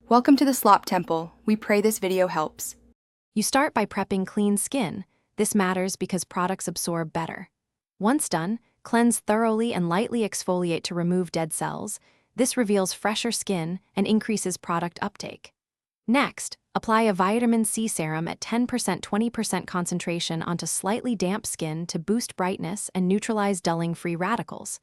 Welcome to the Slop Temple. We pray this video helps. You start by prepping clean skin. This matters because products absorb better. Once done, cleanse thoroughly and lightly exfoliate to remove dead cells. This reveals fresher skin and increases product uptake. Next, apply a vitamin C serum at 10%-20% concentration onto slightly damp skin to boost brightness and neutralize dulling free radicals.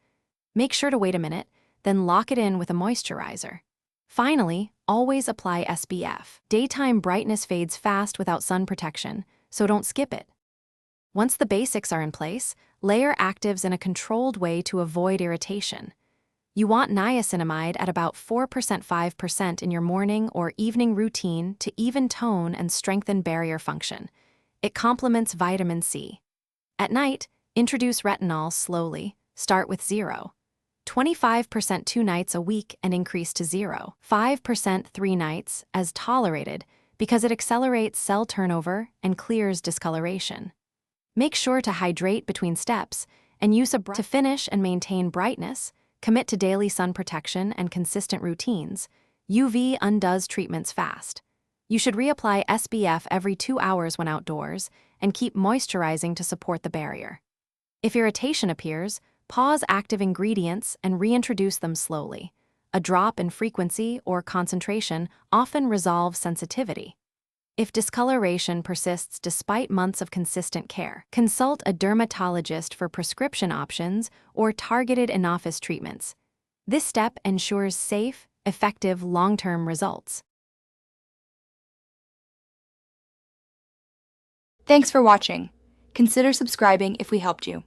Make sure to wait a minute, then lock it in with a moisturizer. Finally, always apply SPF. Daytime brightness fades fast without sun protection, so don't skip it. Once the basics are in place, layer actives in a controlled way to avoid irritation. You want niacinamide at about 4%-5% in your morning or evening routine to even tone and strengthen barrier function. It complements vitamin C. At night, introduce retinol slowly. Start with 0. 25% 2 nights a week and increase to 0. 5% 3 nights as tolerated because it accelerates cell turnover and clears discoloration. Make sure to hydrate between steps and use a brush to finish and maintain brightness. Commit to daily sun protection and consistent routines. UV undoes treatments fast. You should reapply SPF every 2 hours when outdoors and keep moisturizing to support the barrier. If irritation appears, pause active ingredients and reintroduce them slowly. A drop in frequency or concentration often resolves sensitivity. If discoloration persists despite months of consistent care, consult a dermatologist for prescription options or targeted in-office treatments. This step ensures safe, effective long-term results. Thanks for watching. Consider subscribing if we helped you.